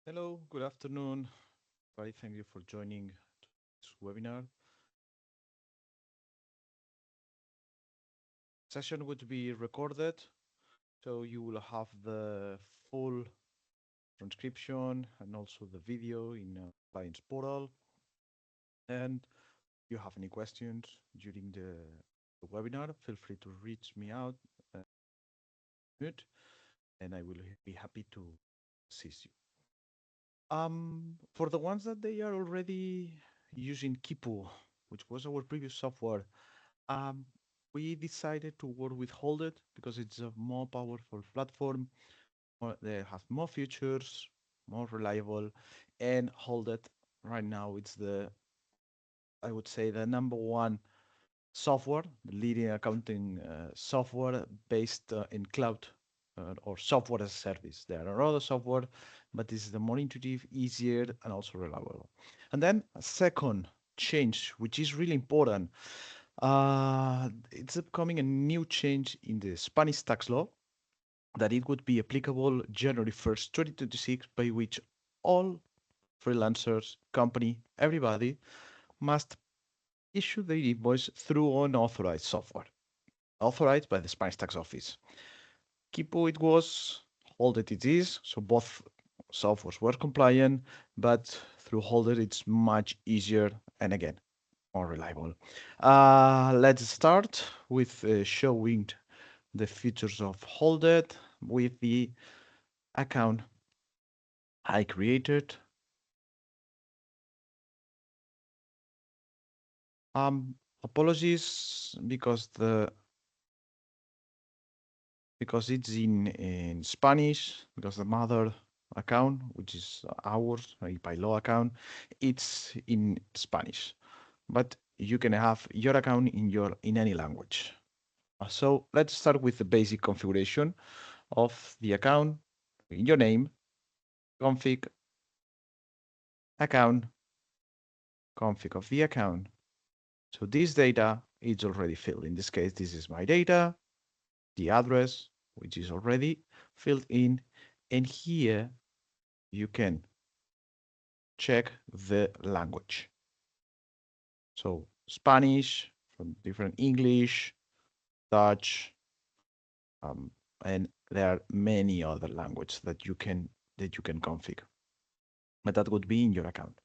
Hello, good afternoon. Everybody, thank you for joining this webinar. Session would be recorded, so you will have the full transcription and also the video in client's portal. And if you have any questions during the webinar, feel free to reach me out, mute, and I will be happy to assist you. For the ones that they are already using Kipu, which was our previous software, Um, we decided to work with Holded because it's a more powerful platform. They have more features, more reliable, and Holded right now it's I would say the number one software, the leading accounting software based in cloud or software as a service. There are other software, but this is the more intuitive, easier, and also reliable. And then a second change, which is really important, it's upcoming a new change in the Spanish tax law that it would be applicable January 1st, 2026, by which all freelancers, company, everybody must issue their invoice through unauthorized software, authorized by the Spanish tax office. Kipo it was, Holded it is, so both softwares were compliant, but through Holded it's much easier and again, more reliable. Let's start with showing the features of Holded with the account I created. Apologies because it's in Spanish, because the mother account, which is ours, a Pailo account, it's in Spanish. But you can have your account in any language. So let's start with the basic configuration of the account, in your name, config, account, config of the account. So this data is already filled. In this case, this is my data, the address, which is already filled in. And here you can check the language. So Spanish, from different English, Dutch, and there are many other languages that you can configure. But that would be in your account.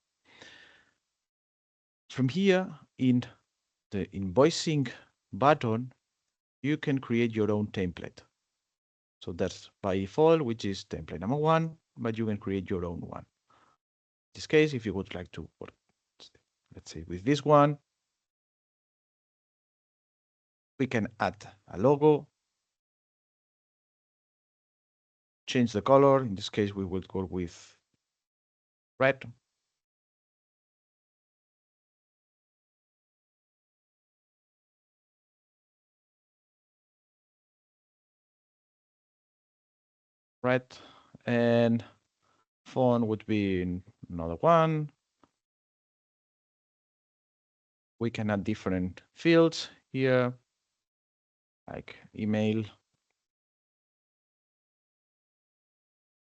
From here, in the invoicing button, you can create your own template. So that's by default, which is template number one, but you can create your own one. In this case, if you would like to work, let's say with this one, we can add a logo, change the color. In this case, we will go with red. Red, and font would be another one. We can add different fields here, like email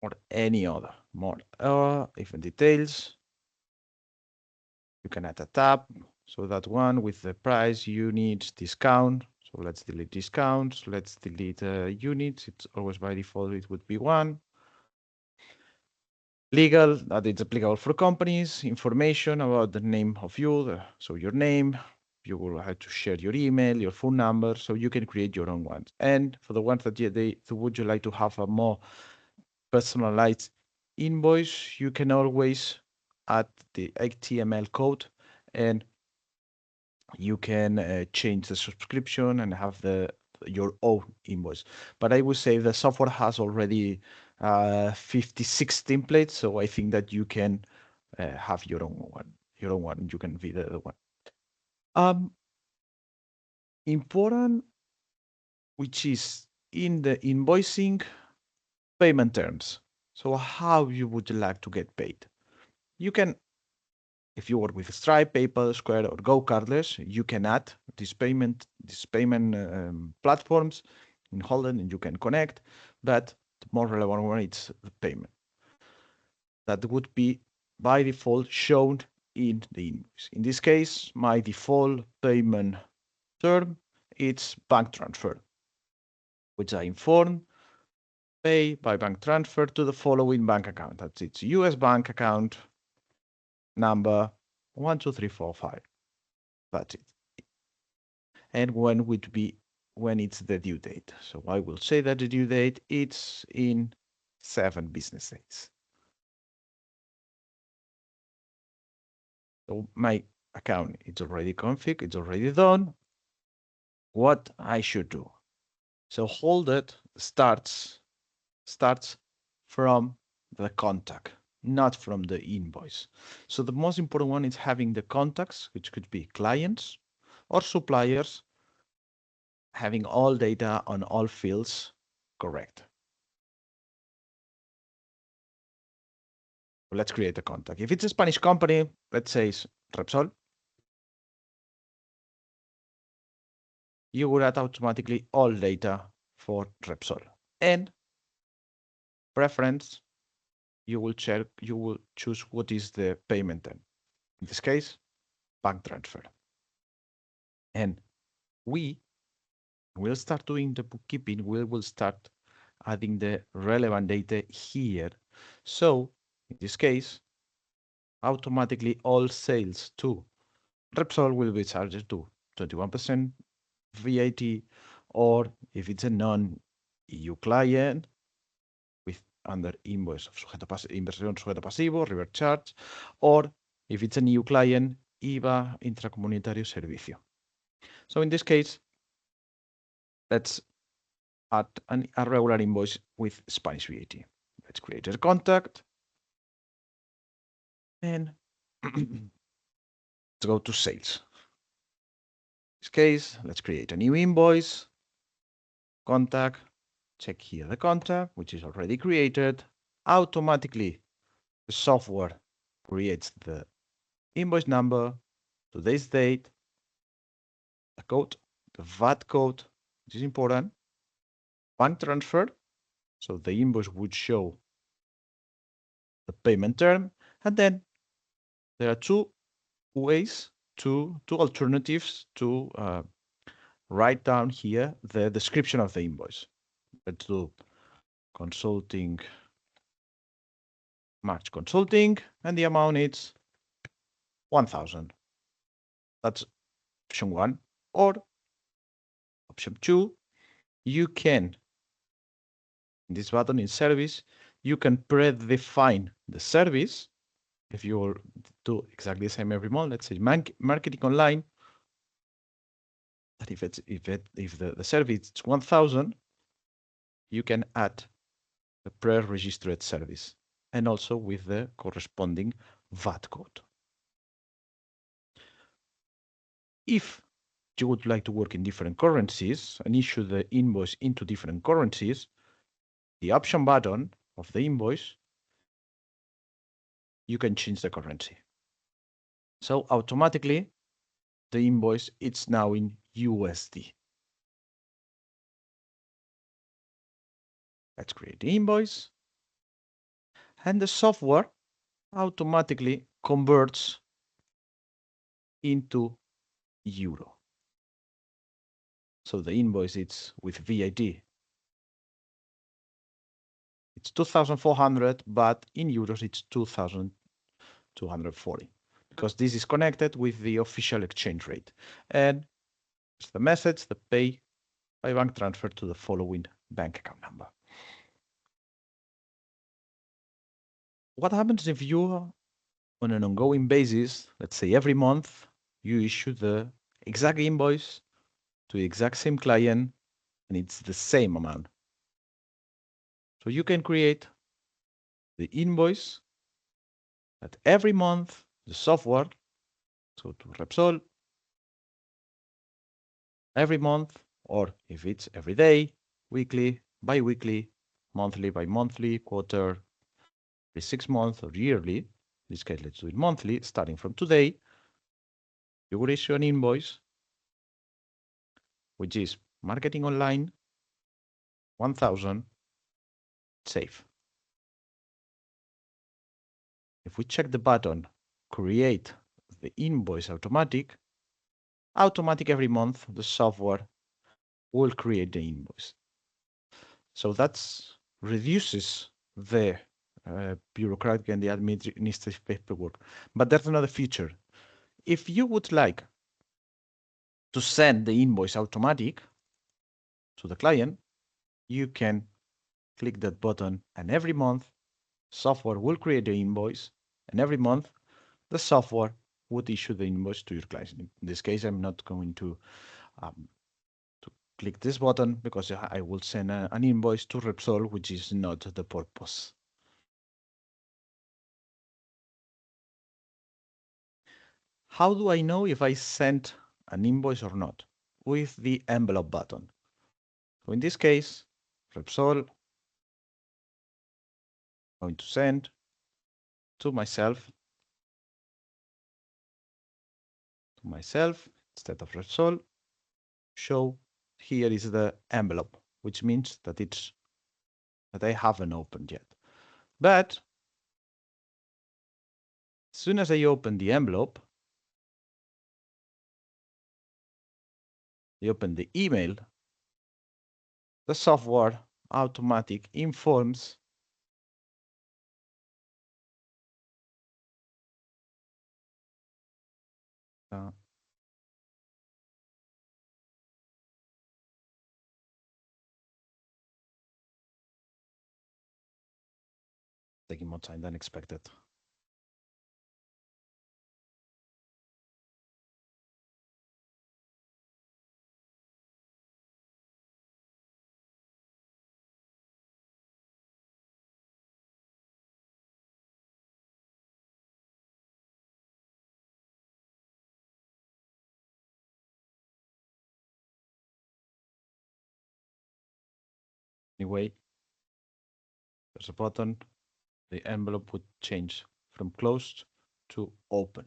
or any other more. Different details. You can add a tab. So that one with the price, units, discount. So let's delete discounts. Let's delete units. It's always by default, it would be one. Legal, that it's applicable for companies. Information about the name of you, so your name. You will have to share your email, your phone number, so you can create your own ones. And for the ones that would you like to have a more personalized invoice, you can always add the HTML code and you can change the subscription and have your own invoice. But I would say the software has already 56 templates, so I think that you can have your own one. Your own one. You can be the one. Um, Important, which is in the invoicing payment terms. So how you would like to get paid? You can, if you work with Stripe, PayPal, Square, or Go Cardless, you can add these payment platforms in Holland, and you can connect. But the more relevant one is the payment. that would be by default shown in the invoice. In this case, my default payment term it's bank transfer, which I inform pay by bank transfer to the following bank account. That's its US bank account number 12345. That's it. And when would be when it's the due date. So I will say that the due date it's in 7 business days. So my account it's already config, it's already done. What I should do. So hold it starts from the contact, not from the invoice. So the most important one is having the contacts, which could be clients or suppliers, having all data on all fields correct. Let's create a contact. If it's a Spanish company, let's say it's Repsol, you will add automatically all data for Repsol. And preference, you will choose what is the payment term. In this case, bank transfer. And we will start doing the bookkeeping. We will start adding the relevant data here. So in this case, automatically all sales to Repsol will be charged to 21% VAT, or if it's a non-EU client with under invoice of inversión sujeto pasivo, reverse charge, or if it's an EU client, IVA intracomunitario servicio. So in this case, let's add a regular invoice with Spanish VAT. Let's create a contact and let's go to sales. In this case, let's create a new invoice, contact, check here the contact, which is already created. Automatically, the software creates the invoice number, today's date, the code, the VAT code, which is important, bank transfer, so the invoice would show the payment term, and then there are two ways, two alternatives to write down here the description of the invoice. Let's do consulting, March consulting, and the amount is 1,000. That's option 1. Or option 2, you can, in this button in service, you can predefine the service. If you do exactly the same every month, let's say marketing online, that if the service is 1,000, you can add the pre-registered service and also with the corresponding VAT code. If you would like to work in different currencies and issue the invoice into different currencies, the option button of the invoice, you can change the currency. So automatically, the invoice it's now in USD. Let's create the invoice. And the software automatically converts into euro. So the invoice it's with VAT. It's 2,400, but in euros it's 2,240 because this is connected with the official exchange rate. And it's the message, the pay by bank transfer to the following bank account number. What happens if you, on an ongoing basis, let's say every month, you issue the exact invoice to the exact same client and it's the same amount? So you can create the invoice that every month the software, so to Repsol, every month, or if it's every day, weekly, bi-weekly, monthly by monthly, quarter, every 6 months or yearly, in this case, let's do it monthly, starting from today, you will issue an invoice, which is marketing online, 1,000, save. If we check the button, create the invoice automatic every month, the software will create the invoice. So that reduces the bureaucratic and the administrative paperwork. But there's another feature. If you would like to send the invoice automatic to the client, you can click that button, and every month software will create the invoice, and every month the software would issue the invoice to your client. In this case, I'm not going to click this button because I will send an invoice to Repsol, which is not the purpose. How do I know if I sent an invoice or not? With the envelope button. So in this case, Repsol, going to send to myself instead of Repsol. Show here is the envelope, which means that I haven't opened yet. But as soon as I open the envelope, I open the email, the software automatic informs taking more time than expected. Anyway, there's a button. The envelope would change from closed to open.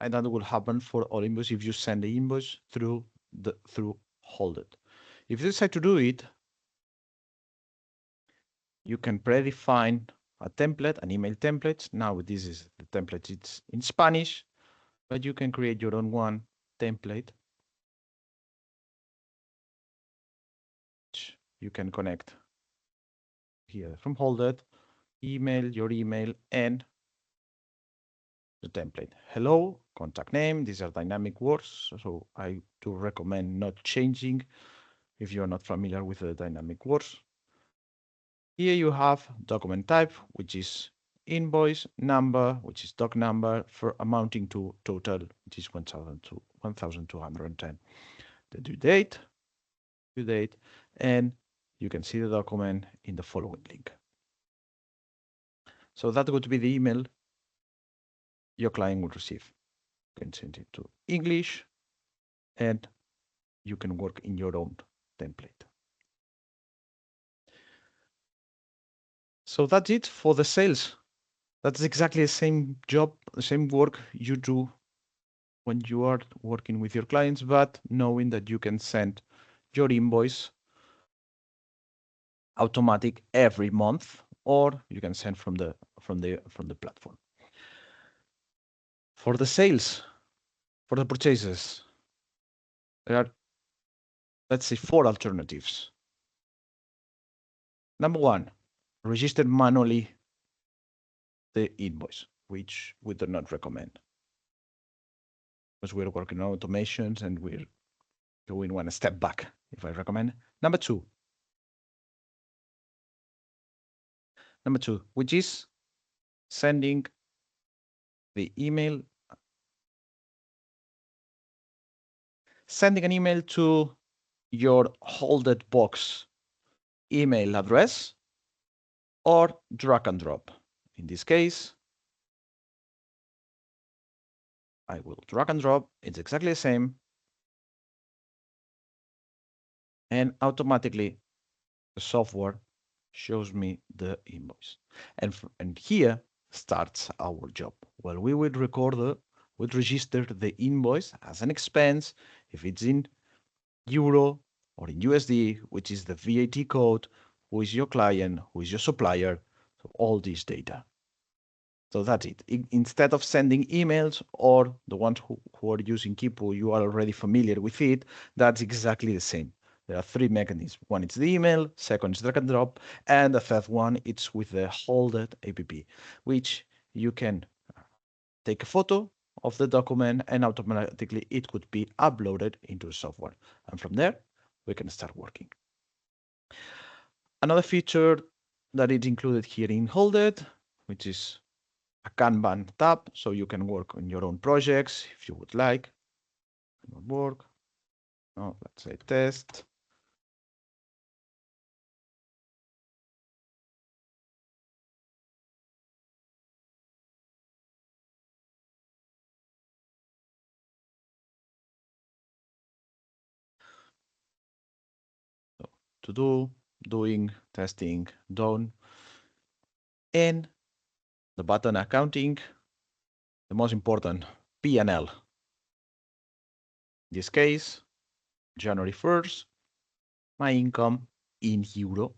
And that will happen for all invoices if you send the invoice through hold it. If you decide to do it, you can predefine a template, an email template. Now this is the template, it's in Spanish, but you can create your own one template. You can connect here from Holded, your email, and the template. Hello, contact name. These are dynamic words, so I do recommend not changing if you're not familiar with the dynamic words. Here you have document type, which is invoice, number, which is doc number, for amounting to total, which is 1,210. The due date, and you can see the document in the following link. So that would be the email your client will receive. You can send it to English, and you can work in your own template. So that's it for the sales. That's exactly the same job, the same work you do when you are working with your clients, but knowing that you can send your invoice automatic every month, or you can send from the platform. For the sales, for the purchases, there are, let's say, 4 alternatives. Number 1, register manually the invoice, which we do not recommend, because we're working on automations and we're going one step back, if I recommend. Number two, which is sending the email, sending an email to your holded box email address, or drag and drop. In this case, I will drag and drop. It's exactly the same. And automatically the software shows me the invoice. And here starts our job. Well, we will register the invoice as an expense if it's in euro or in USD, which is the VAT code, who is your client, who is your supplier, so all this data. So that's it. Instead of sending emails, or the ones who are using Kipu, you are already familiar with it, that's exactly the same. There are three mechanisms. One is the email, second is drag and drop, and the third one it's with the Holded app, which you can take a photo of the document and automatically it could be uploaded into the software. And from there, we can start working. Another feature that is included here in Holded, which is a Kanban tab, so you can work on your own projects if you would like. Work. No, let's say test. So, to do, doing, testing, done. And the button accounting, the most important, P&L. In this case, January 1st, my income in euro,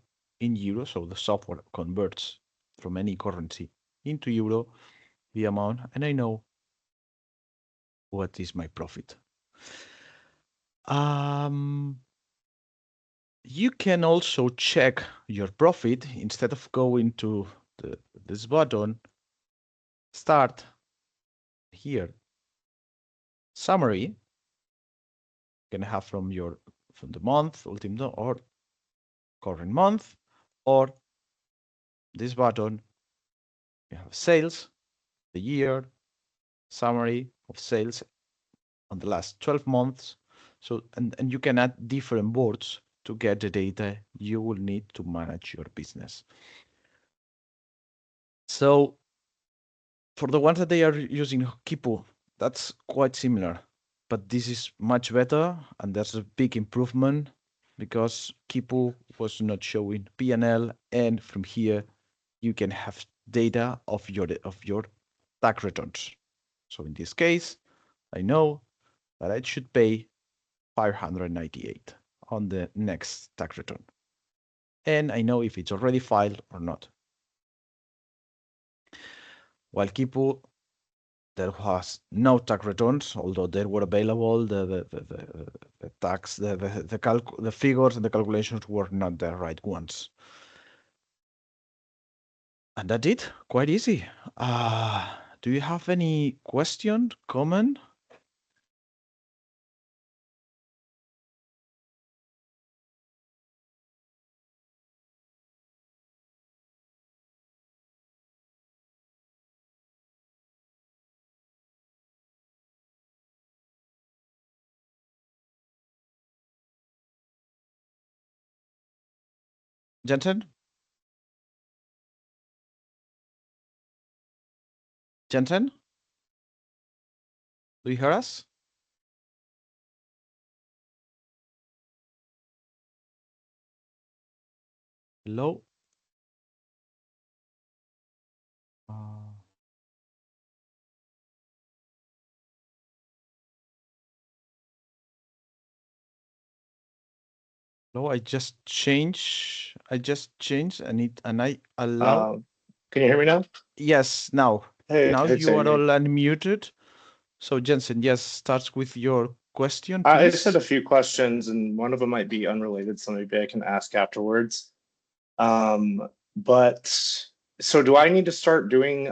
so the software converts from any currency into euro the amount, and I know what is my profit. You can also check your profit instead of going to this button. Start here. Summary. You can have from the month, ultimate or current month, or this button. You have sales, the year, summary of sales on the last 12 months. So and you can add different boards to get the data you will need to manage your business. So for the ones that they are using Kipu, that's quite similar, but this is much better, and that's a big improvement because Kipu was not showing P&L, and from here you can have data of your tax returns. So in this case, I know that I should pay 598 on the next tax return, and I know if it's already filed or not. While Kipu, there was no tax returns, although they were available. The tax, the figures and the calculations were not the right ones. And that's it. Quite easy. Do you have any question, comment? Jensen? Jensen? Do you hear us? Hello? Uh, hello, I just changed and I allow. Can you hear me now? Yes, now. Hey, Now it's you are all Amy. unmuted. So Jensen, yes, starts with your question, I just had please. a few questions, and one of them might be unrelated, so maybe I can ask afterwards. But so do I need to start doing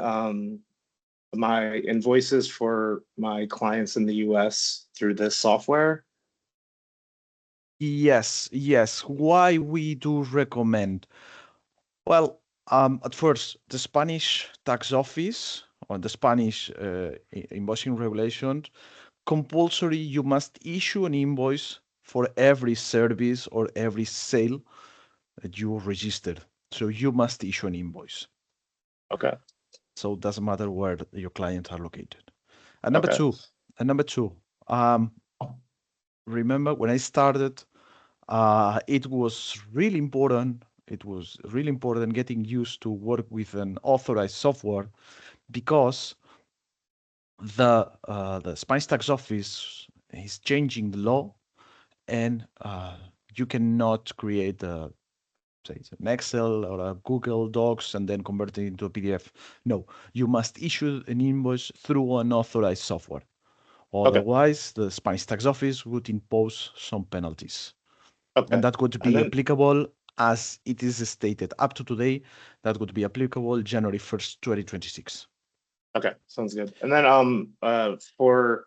my invoices for my clients in the US through this software? Yes, yes. Why we do recommend? Well, at first, the Spanish tax office or the Spanish invoicing regulations compulsory you must issue an invoice for every service or every sale that you registered. So you must issue an invoice. Okay. So it doesn't matter where your clients are located. And number Okay. two, um, remember when I started, it was really important. It was really important getting used to work with an authorized software because the Spanish tax office is changing the law, and you cannot create say it's an Excel or a Google Docs and then convert it into a PDF. No, you must issue an invoice through an authorized software. Okay. Otherwise, the Spanish tax office would impose some penalties. And Okay. that would And be then applicable as it is stated up to today. That would be applicable January 1st, 2026. okay, sounds good. And then for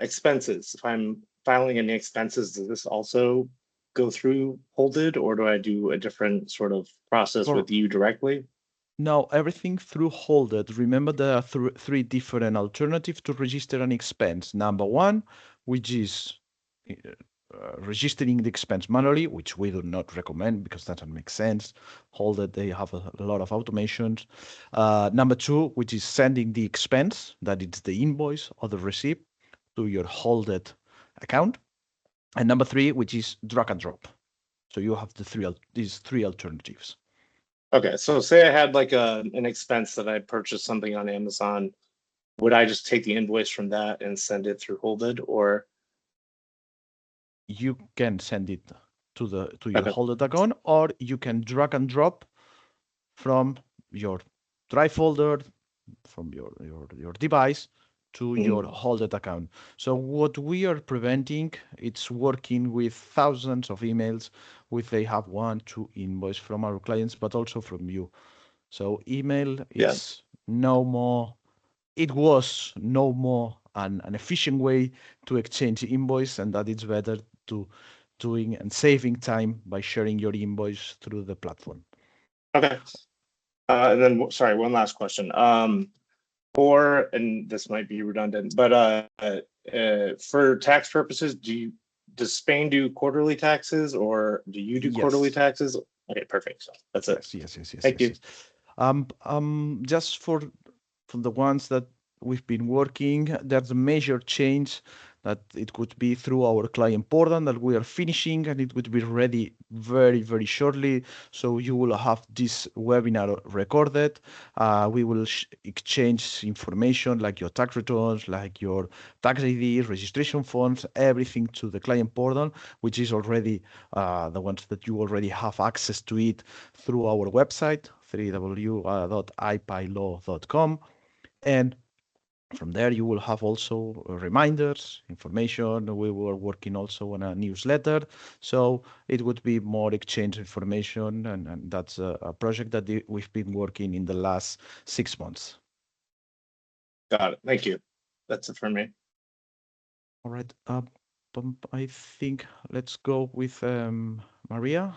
expenses, if I'm filing any expenses, does this also go through Holded, or do I do a different sort of process For with you directly? now, everything through Holded. Remember, there are three different alternatives to register an expense. Number one, which is registering the expense manually, which we do not recommend because that doesn't make sense. Holded, they have a lot of automations. Number two, which is sending the expense, that it's the invoice or the receipt, to your Holded account. And number three, which is drag and drop. So you have these three alternatives. Okay, so say I had like an expense that I purchased something on Amazon, would I just take the invoice from that and send it through Holded, or You can send it to your okay? Holded account, or you can drag and drop from your Drive folder, from your device to your Mhm. Holded account. So what we are preventing, it's working with thousands of emails, with they have one, two invoice from our clients, but also from you. So email, Yeah. it's no more. It was no more an efficient way to exchange invoice, and that it's better to doing and saving time by sharing your invoice through the platform. Okay. And then sorry, one last question. Or, and this might be redundant, but for tax purposes, does Spain do quarterly taxes, or do you do quarterly Yes. taxes? Okay, perfect. So that's it. Yes, yes, yes, yes, Thank yes, you. yes. Just for the ones that we've been working, there's a major change that it could be through our client portal that we are finishing, and it would be ready very, very shortly. So you will have this webinar recorded. We will exchange information like your tax returns, like your tax ID, registration forms, everything to the client portal, which is already the ones that you already have access to it through our website, www.ipylaw.com. And from there, you will have also reminders, information. We were working also on a newsletter. So it would be more exchange information. And that's a project that we've been working in the last 6 months. Got it. Thank you. That's it for me. All right. I think let's go with Maria.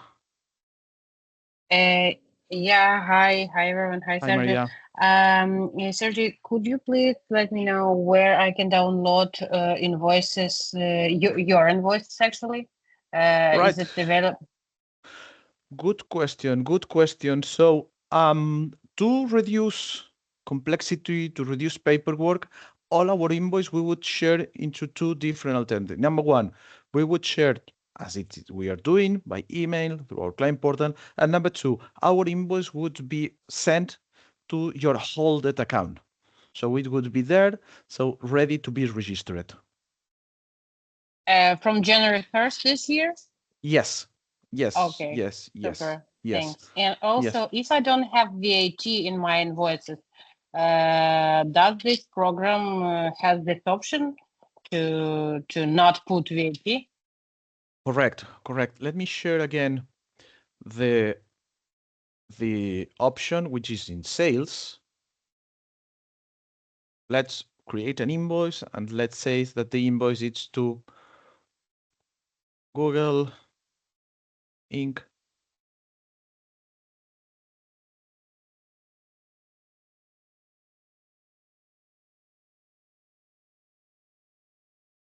Uh, yeah, hi everyone. Hi, Hi, Sergio. Maria. Yeah, Sergio, could you please let me know where I can download invoices, your invoices actually? Is Right. it available? Good question. Good question. So, to reduce complexity, to reduce paperwork, all our invoice we would share into two different alternatives. Number one, we would share as we are doing by email through our client portal. And number two, our invoice would be sent to your Holded account. So it would be there, so ready to be registered. From January 1st this year? Yes, yes, Okay, yes, yes, super. yes, Thanks. And yes. also, if I don't have VAT in my invoices, does this program has this option to not put VAT? Correct, correct. Let me share again the the option which is in sales. Let's create an invoice and let's say that the invoice is to Google Inc.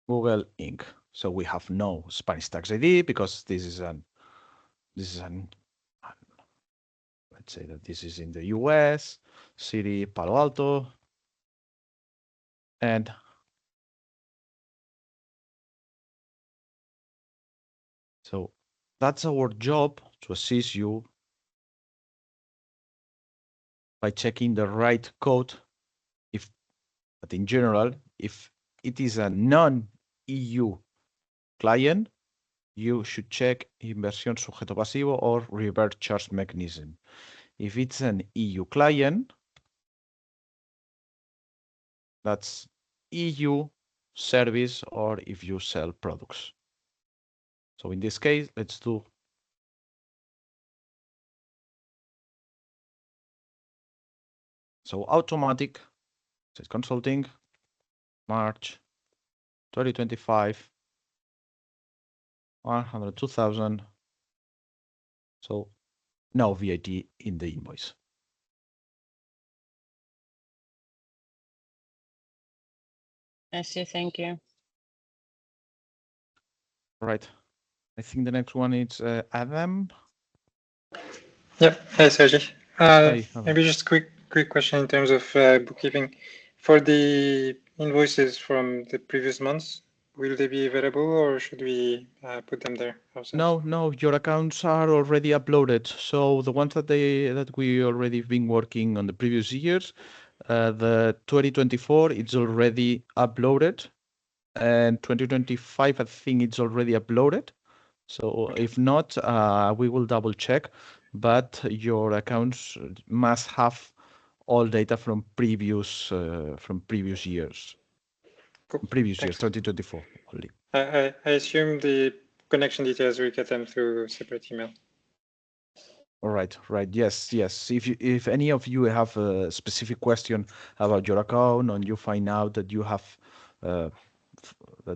Google Inc. So we have no Spanish tax ID because this is an let's say that this is in the US, city Palo Alto, and so that's our job to assist you by checking the right code. If, but in general, if it is a non-EU client, you should check inversión sujeto pasivo or revert charge mechanism. If it's an EU client, that's EU service, or if you sell products. So in this case, let's do so automatic, says consulting, March 2025, 102,000. So no VAT in the invoice. I see. Thank you. Right. I think the next one is Adam. Yep. Hi, Sergey. Hi, Adam. Maybe just quick question in terms of bookkeeping. For the invoices from the previous months, will they be available or should we put them there ourselves? No, your accounts are already uploaded. So the ones that we already been working on the previous years, the 2024, it's already uploaded, and 2025, I think it's already uploaded. So if not, we will double check, but your accounts must have all data from previous years. Cool. Previous years, Thanks. 2024 only. I assume the connection details, we get them through separate email. All right. Yes. If any of you have a specific question about your account, and you find out that you have that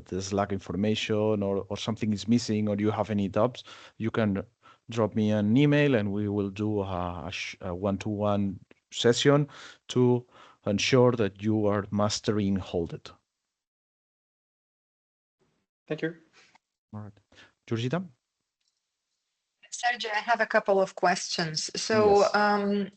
there's lack information or something is missing, or you have any doubts, you can drop me an email, and we will do a one-to-one session to ensure that you are mastering Hold It. Thank you. All right, Georgita. Sergey, I have a couple of questions. So Yes.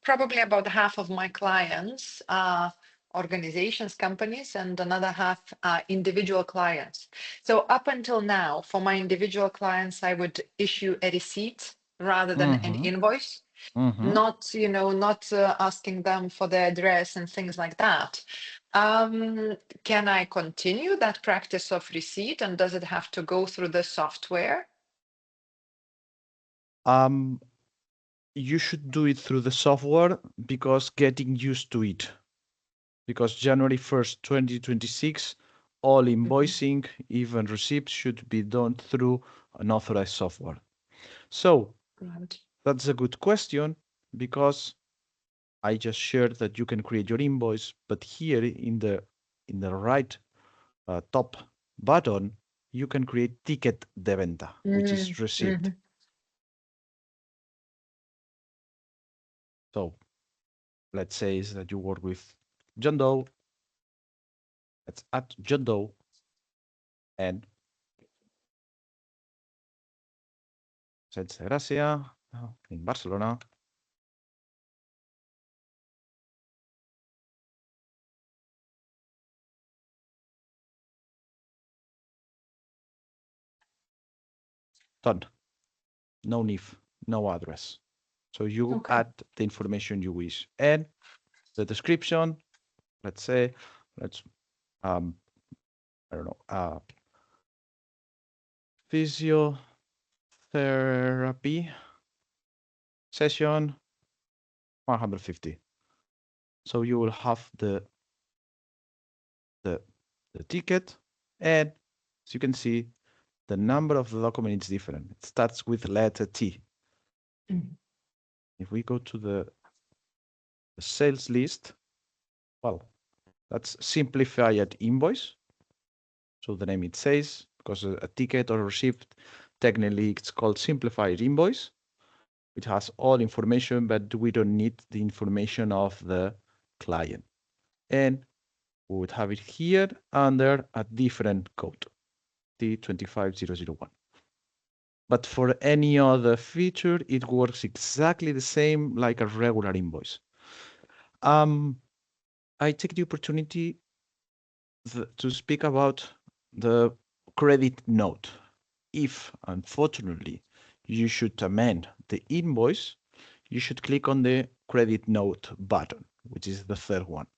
probably about half of my clients are organizations, companies, and another half are individual clients. So up until now, for my individual clients, I would issue a receipt rather than an invoice, not, not asking them for the address and things like that. Can I continue that practice of receipt, and does it have to go through the software? You should do it through the software because getting used to it. Because January 1st, 2026, all invoicing, even receipts, should be done through an authorized software. So that's a good question, because I just shared that you can create your invoice, but here in the right top button, you can create ticket de venta, which is receipt. So let's say that you work with John Doe. Let's add John Doe and Sense Gracia in Barcelona. Done. No NIF, no address. So you add the information you wish, and the description. Let's say, I don't know, physiotherapy session 150. So you will have the ticket, and as you can see, the number of the document is different. It starts with letter T. If we go to the sales list, well, that's simplified invoice. So the name it says, because a ticket or a receipt, technically it's called simplified invoice. It has all information, but we don't need the information of the client. And we would have it here under a different code, T25001. But for any other feature, it works exactly the same like a regular invoice. I take the opportunity to speak about the credit note. If, unfortunately, you should amend the invoice, you should click on the credit note button, which is the third one.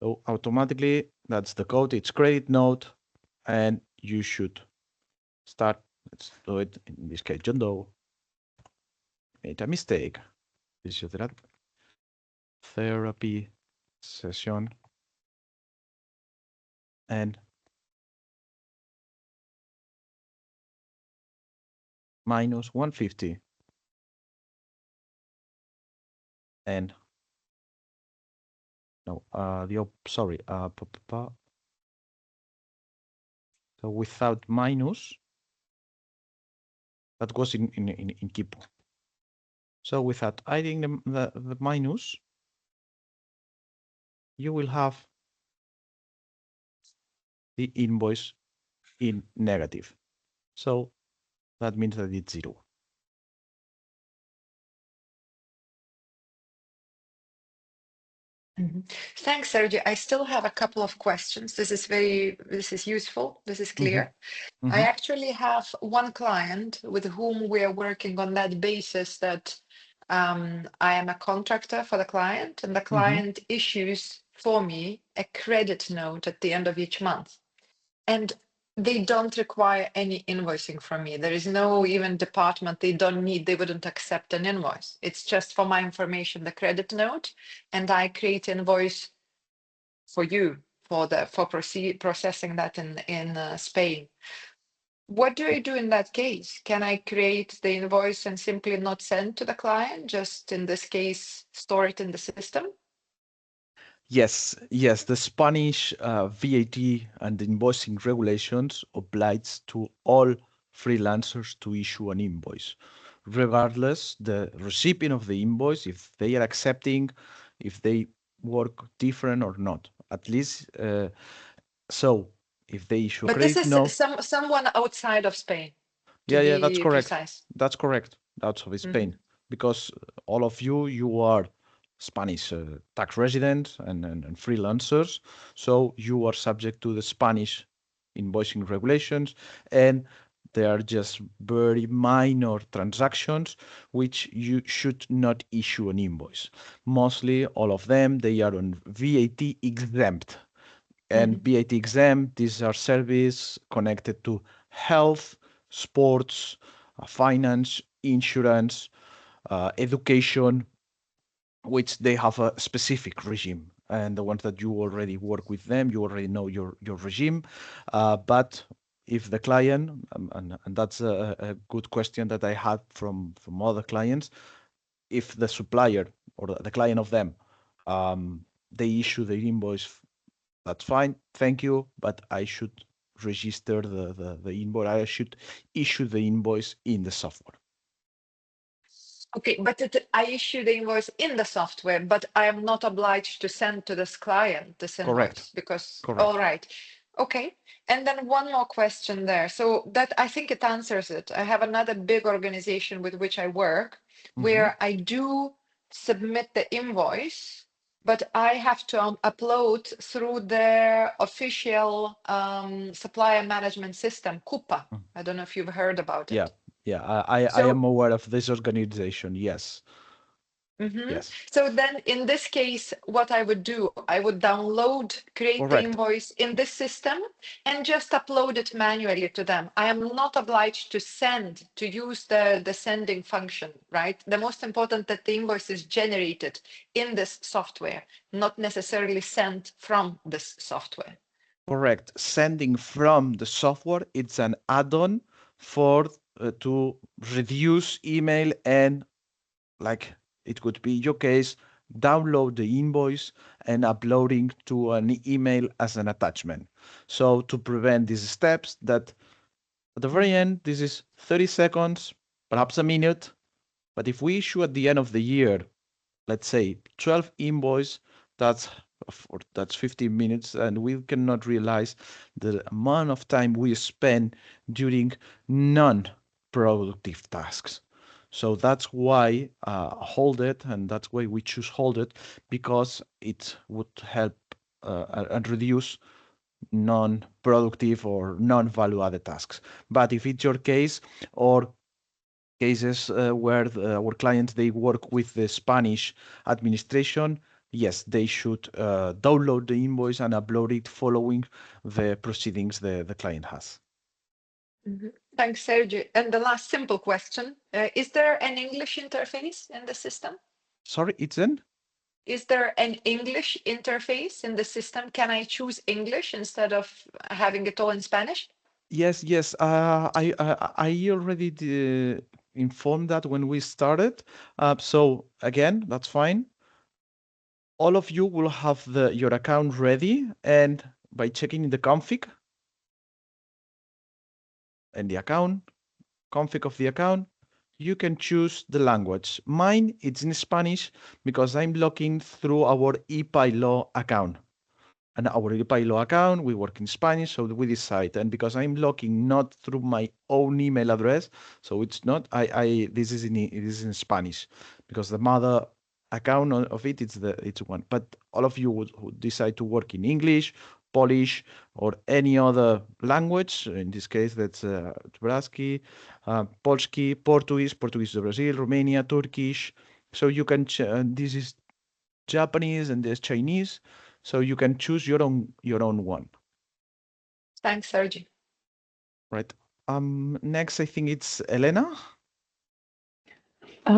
So automatically, that's the code. It's credit note, and you should start. Let's do it. In this case, John Doe made a mistake. Therapy session and minus 150 and no sorry so without minus that goes in Kipo. So without adding the minus, you will have the invoice in negative. So that means that it's 0. Thanks, Sergio. I still have a couple of questions. This is useful. This is clear. I actually have one client with whom we are working on that basis that I am a contractor for the client, and the client issues for me a credit note at the end of each month. And they don't require any invoicing from me. There is no even department they wouldn't accept an invoice. It's just for my information, the credit note, and I create invoice for you for processing that in Spain. What do I do in that case? Can I create the invoice and simply not send to the client? Just in this case, store it in the system? Yes. The Spanish VAT and invoicing regulations oblige to all freelancers to issue an invoice, regardless the recipient of the invoice, if they are accepting, if they work different or not. At least, so if they issue a But this credit is note, someone outside of Spain, to yeah, that's be correct. precise. That's correct. Out of Spain, because all of you are Spanish tax residents and freelancers, so you are subject to the Spanish invoicing regulations, and they are just very minor transactions which you should not issue an invoice. Mostly all of them, they are on VAT exempt. And VAT exempt, these are services connected to health, sports, finance, insurance, education, which they have a specific regime. And the ones that you already work with them, you already know your regime. But if the client, and that's a good question that I had from other clients, if the supplier or the client of them, they issue the invoice, that's fine, thank you, but I should register the invoice. I should issue the invoice in the software. Okay, but I issue the invoice in the software, but I am not obliged to send to this client this invoice. Correct. Because, Correct. all right. Okay. And then one more question there. So that I think it answers it. I have another big organization with which I work where I do submit the invoice, but I have to upload through their official supplier management system, Coupa. I don't know if you've heard about it. Yeah, I am aware of this organization. Yes. Yes. So then in this case, what I would do, I would create the Correct. invoice in this system and just upload it manually to them. I am not obliged to use the sending function, right? The most important that the invoice is generated in this software, not necessarily sent from this software. Correct. Sending from the software, it's an add-on for to reduce email and, like it could be your case, download the invoice and uploading to an email as an attachment. So to prevent these steps, that at the very end, this is 30 seconds, perhaps a minute. But if we issue at the end of the year, let's say 12 invoice, that's 15 minutes, and we cannot realize the amount of time we spend during non-productive tasks. So that's why hold it, and that's why we choose hold it, because it would help and reduce non-productive or non-value added tasks. But if it's your case, or cases where our clients, they work with the Spanish administration, yes, they should download the invoice and upload it following the proceedings the client has. Thanks, Sergey. And the last simple question, is there an English interface in the system? Sorry, it's in? Is there an English interface in the system? Can I choose English instead of having it all in Spanish? Yes, yes. I already informed that when we started. So again, that's fine. All of you will have your account ready, and by checking the config and the config of the account, you can choose the language. Mine, it's in Spanish because I'm logging through our ePyLaw account. And our ePyLaw account, we work in Spanish, so we decide. And because I'm logging not through my own email address, so it's not, this is in Spanish because the mother account of it, it's one. But all of you who decide to work in English, Polish, or any other language, in this case, that's Tbraski, Polski, Portuguese do Brazil, Romania, Turkish. So you can, this is Japanese and there's Chinese. So you can choose your own one. Thanks, Sergey. Right. Next, I think it's Elena.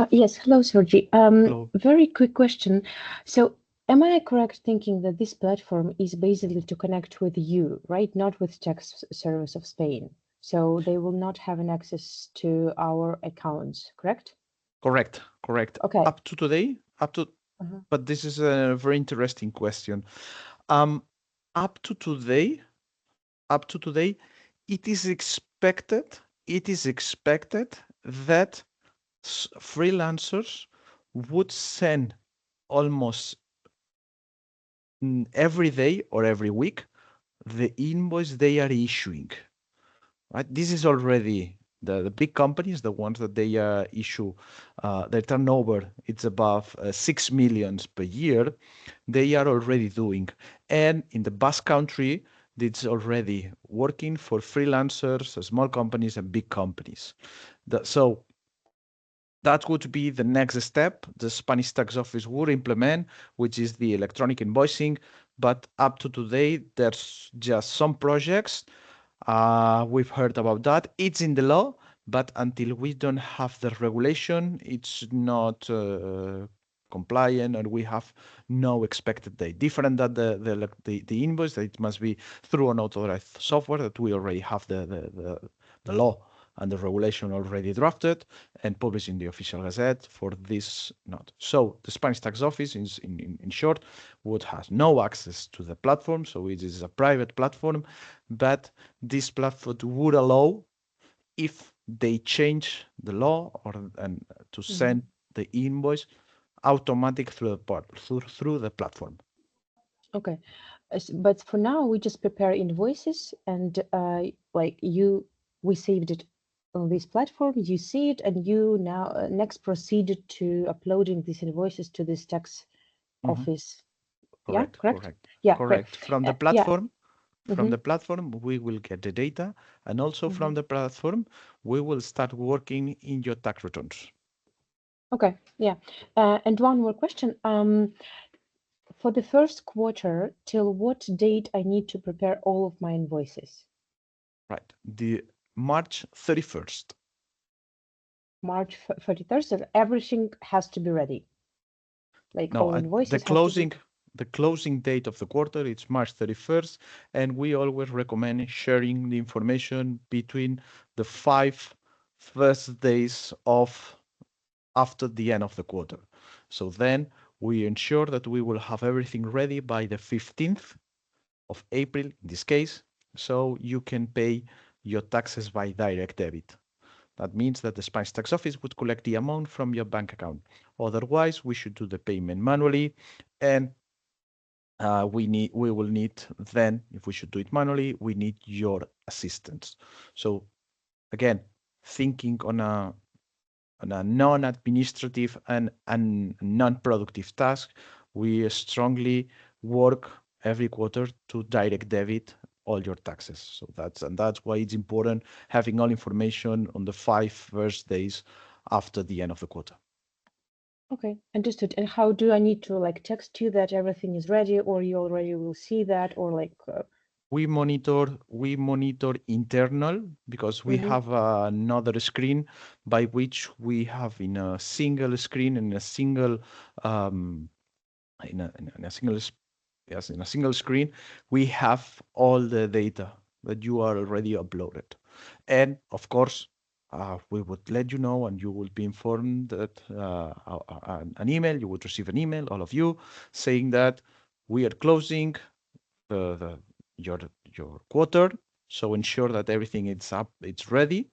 Yes, hello, Sergey. Hello. Very quick question. So, am I correct thinking that this platform is basically to connect with you, right? Not with Tax Service of Spain. So they will not have an access to our accounts, correct? Correct. Okay. Up to today, but this is a very interesting question. Up to today, it is expected that freelancers would send almost every day or every week the invoice they are issuing. Right? This is already the big companies, the ones that they issue, their turnover, it's above 6 million per year, they are already doing. And in the Basque Country, it's already working for freelancers, small companies and big companies. So that would be the next step the Spanish tax office would implement, which is the electronic invoicing. But up to today, there's just some projects. We've heard about that. It's in the law, but until we don't have the regulation, it's not compliant, and we have no expected date. Different than the invoice, that it must be through an authorized software, that we already have the law and the regulation already drafted and published in the official gazette. For this not. So the Spanish tax office, in short, would have no access to the platform. So it is a private platform, but this platform would allow, if they change the law and to send the invoice automatic through the platform. Okay. But for now, we just prepare invoices and we saved it on this platform, you see it, and you now next proceeded to uploading these invoices to this tax office. Correct, Yeah, correct? correct. Yeah, correct. From the yeah. platform, from the platform, we will get the data, and also from the platform, we will start working in your tax returns. Okay, yeah. And one more question. For the first quarter, till what date I need to prepare all of my invoices? Right, the March 31st. March 31st, so everything has to be ready. Like No, all invoices the have to be... the closing date of the quarter, it's March 31st, and we always recommend sharing the information between the 5 first days of after the end of the quarter. So then we ensure that we will have everything ready by the 15th of April, in this case, so you can pay your taxes by direct debit. That means that the Spanish tax office would collect the amount from your bank account. Otherwise, we should do the payment manually, and we will need then, if we should do it manually, we need your assistance. So again, thinking on a non-administrative and non-productive task, we strongly work every quarter to direct debit all your taxes. So that's why it's important having all information on the 5 first days after the end of the quarter. Okay, understood. And how do I need to like text you that everything is ready, or you already will see that, or like? We monitor internal because we have another screen by which we have in a single screen in a single in a single yes, in a single screen we have all the data that you are already uploaded, and of course we would let you know, and you will be informed that an email, you would receive an email, all of you, saying that we are closing the your quarter, so ensure that everything is up, it's ready,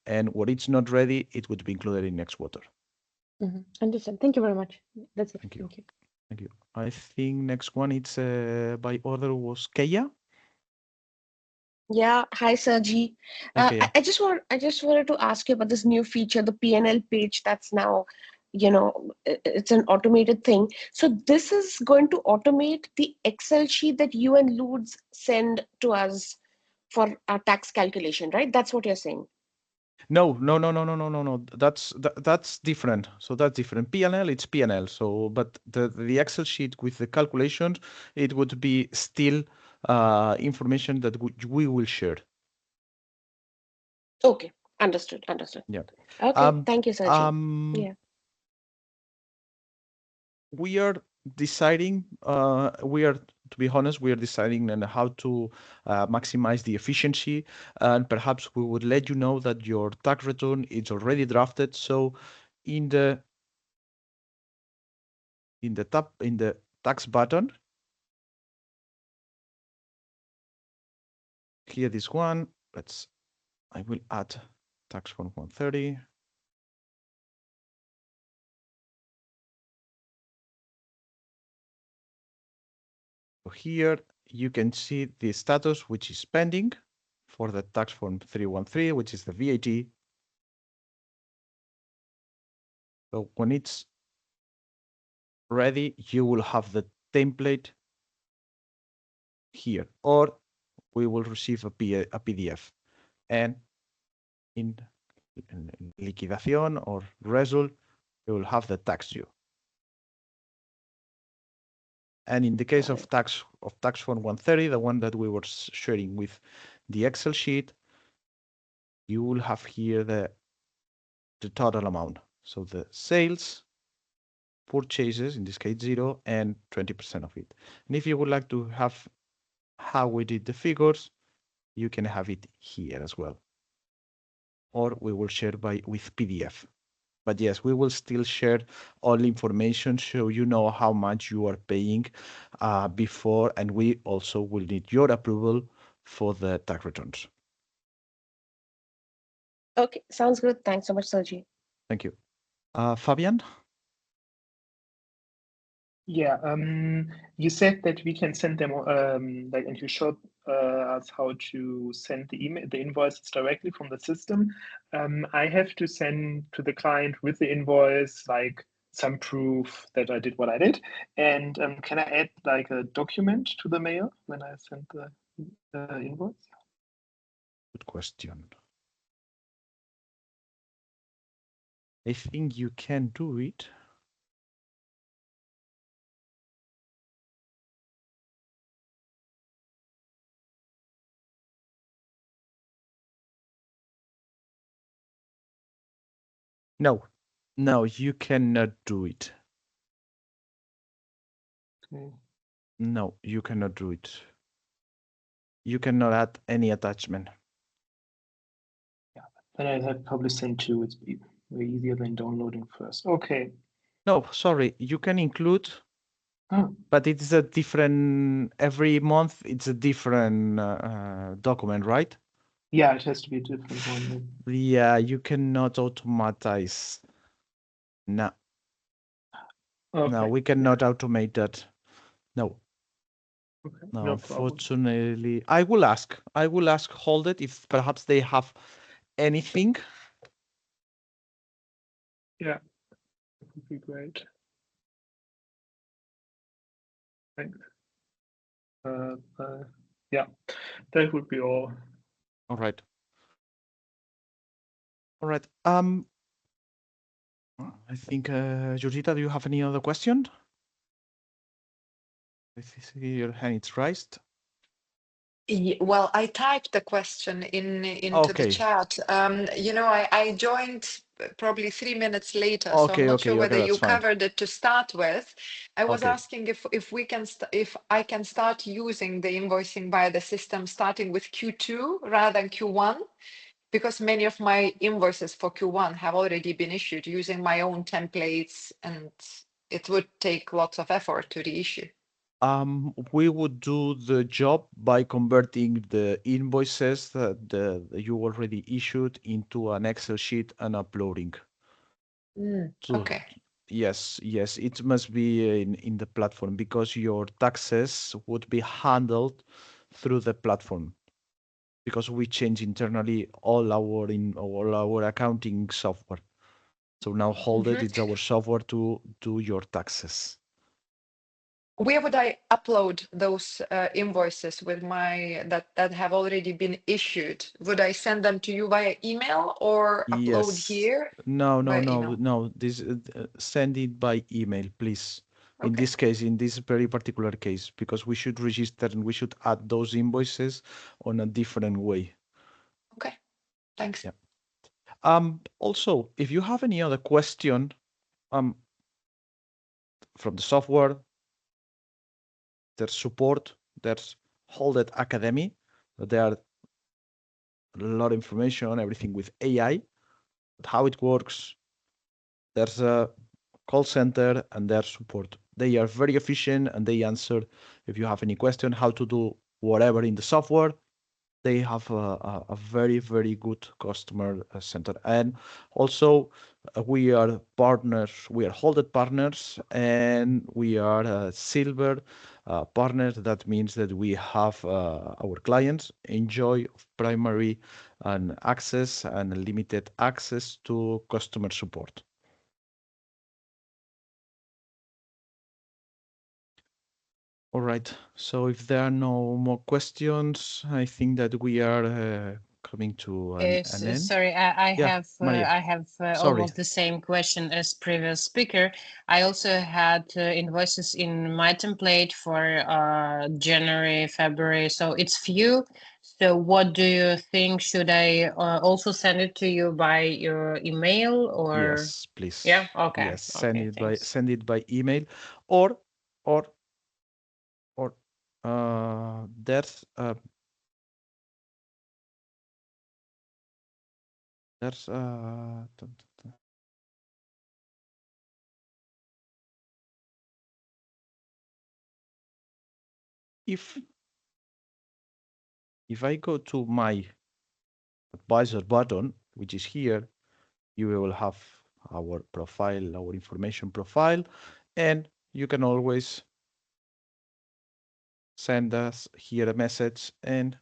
and what it's not ready, it would be included in next quarter. Understand. Thank you very much. That's it. Thank you. Thank you. Thank you. I think next one it's by order was Keya. Yeah, hi Sergi. Hi, Keya. I just wanted to ask you about this new feature, the PNL page that's now, it's an automated thing. So this is going to automate the Excel sheet that you and Ludes send to us for our tax calculation, right? That's what you're saying. No. That's different. So that's different. PNL, it's PNL. So, but the Excel sheet with the calculations, it would be still information that we will share. Okay, understood. Yeah. Okay, thank you, Sergi. Yeah. We are deciding, to be honest, we are deciding on how to maximize the efficiency, and perhaps we would let you know that your tax return is already drafted. So in the tax button, here this one, I will add tax form 130. So here you can see the status, which is pending for the tax form 313, which is the VAT. So when it's ready, you will have the template here, or we will receive a PDF. And in liquidación or result, we will have the tax due. And in the case of tax form 130, the one that we were sharing with the Excel sheet, you will have here the total amount. So the sales, purchases, in this case 0, and 20% of it. And if you would like to have how we did the figures, you can have it here as well. Or we will share with PDF. But yes, we will still share all information so you know how much you are paying before, and we also will need your approval for the tax returns. Okay, sounds good. Thanks so much, Sergi. Thank you. Fabian? Yeah, you said that we can send them and you showed us how to send the invoices directly from the system. I have to send to the client with the invoice like some proof that I did what I did. And can I add like a document to the mail when I send the invoice? Good question. I think you can do it. No, you cannot do it. Okay. No, you cannot do it. You cannot add any attachment. Yeah, then I have probably sent two. It's way easier than downloading first. Okay. No, sorry, you can include, Oh. but it's a different, every month it's a different document, right? Yeah, it has to be a different one. Yeah, you cannot automatize. No. Okay. No, we cannot automate that. No. Okay. No, No unfortunately. I will ask Hold it if perhaps they have anything. Yeah, that would be great. Thanks. Yeah, that would be all. All right. All right. I think, Georgita, do you have any other question? I see your hand is raised. Well, I typed the question into the Okay. chat. I joined probably 3 minutes later, so I'm Okay, not okay, sure whether okay, you that's fine. covered it to start with. I was Okay. asking if we can if I can start using the invoicing by the system starting with Q2 rather than Q1, because many of my invoices for Q1 have already been issued using my own templates, and it would take lots of effort to reissue. We would do the job by converting the invoices that you already issued into an Excel sheet and uploading. Okay. Yes, it must be in the platform because your taxes would be handled through the platform because we change internally all our accounting software. So now Holded it's our software to do your taxes. Where would I upload those invoices with that have already been issued? Would I send them to you via email or upload Yes. here? No. Via email. This send it by email, please. In Okay. this case, in this very particular case, because we should register and we should add those invoices on a different way. Okay. Thanks. Yeah. Also, if you have any other question, from the software, there's support, there's Holded Academy. There are a lot of information, everything with AI, how it works. There's a call center and their support. They are very efficient and they answer if you have any question, how to do whatever in the software. They have a very, very good customer center. And also we are partners, we are Holded partners and we are silver partners. That means that we have our clients enjoy primary and access and limited access to customer support. All right. So if there are no more questions, I think that we are coming to an end. Sorry, I Yeah, have Maria. Sorry. Almost the same question as previous speaker. I also had invoices in my template for January, February, so it's few. So what do you think? Should I also send it to you by your email or? Yes, please. Yeah. Okay. Yes, Okay. Thanks. send it by email, or there's if I go to my advisor button, which is here, you will have our profile, our information profile, and you can always send us here a message, and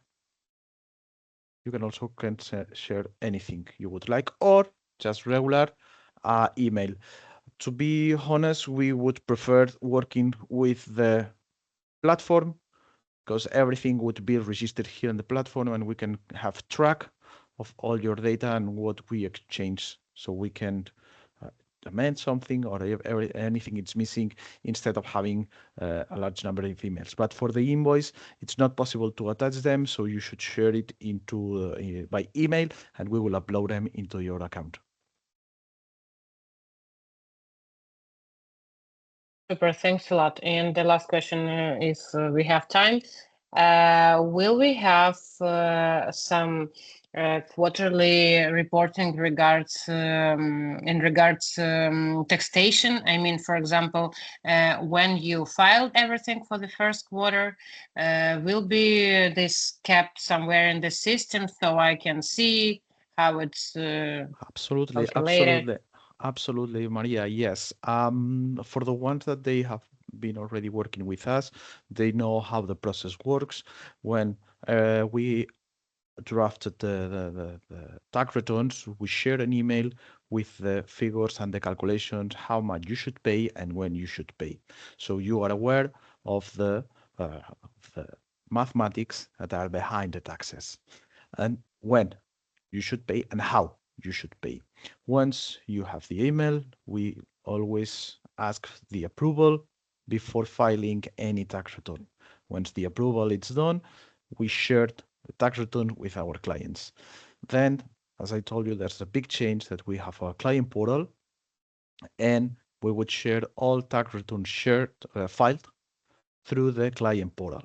you can also share anything you would like, or just regular email. To be honest, we would prefer working with the platform because everything would be registered here in the platform and we can have track of all your data and what we exchange, so we can amend something or if anything is missing instead of having a large number of emails. But for the invoice, it's not possible to attach them, so you should share it into by email and we will upload them into your account. Super, thanks a lot. And the last question is we have time. Will we have some quarterly reporting regards in regards taxation? I mean, for example, when you filed everything for the first quarter, will be this kept somewhere in the system so I can see how it's Absolutely, calculated? absolutely, Maria. Yes. For the ones that they have been already working with us, they know how the process works. When we drafted the tax returns, we share an email with the figures and the calculations, how much you should pay and when you should pay. So you are aware of the mathematics that are behind the taxes and when you should pay and how you should pay. Once you have the email, we always ask the approval before filing any tax return. Once the approval is done, we share the tax return with our clients. Then, as I told you, there's a big change that we have our client portal, and we would share all tax returns filed through the client portal.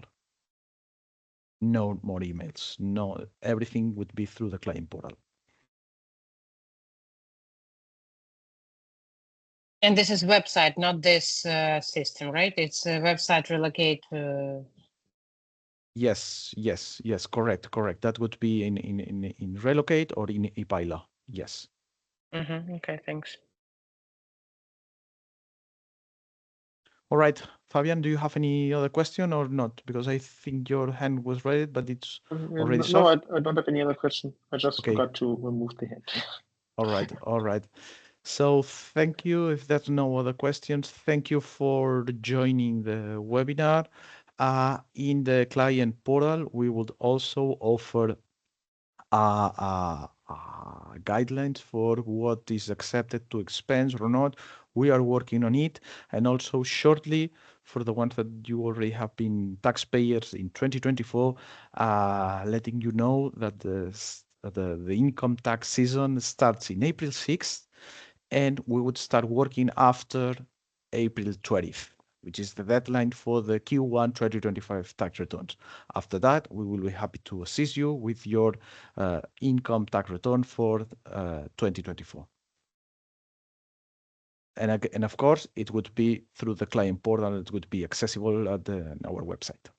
No more emails. No, everything would be through the client portal. And this is website, not this system, right? It's a website relocate. Yes, correct. That would be in relocate or in ePila. Yes. Okay, thanks. All right, Fabian, do you have any other question or not? Because I think your hand was raised, but it's already No, solved. I don't have any other question. I just Okay. forgot to remove the hand. All right. So thank you. If there's no other questions, thank you for joining the webinar. In the client portal, we would also offer guidelines for what is accepted to expense or not. We are working on it, and also shortly for the ones that you already have been taxpayers in 2024, letting you know that the income tax season starts in April 6th, and we would start working after April 20th, which is the deadline for the Q1 2025 tax returns. After that, we will be happy to assist you with your income tax return for 2024. And of course, it would be through the client portal. It would be accessible at our website.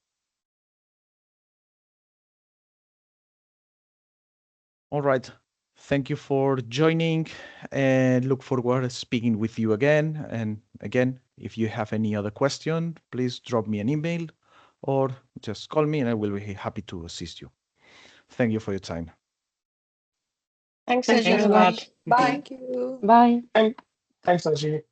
All right. Thank you for joining, and look forward to speaking with you again. And again, if you have any other question, please drop me an email or just call me and I will be happy to assist you. Thank you for your time. Thanks, Thanks a Ajay. lot. Bye. Bye. Thanks, Ajay.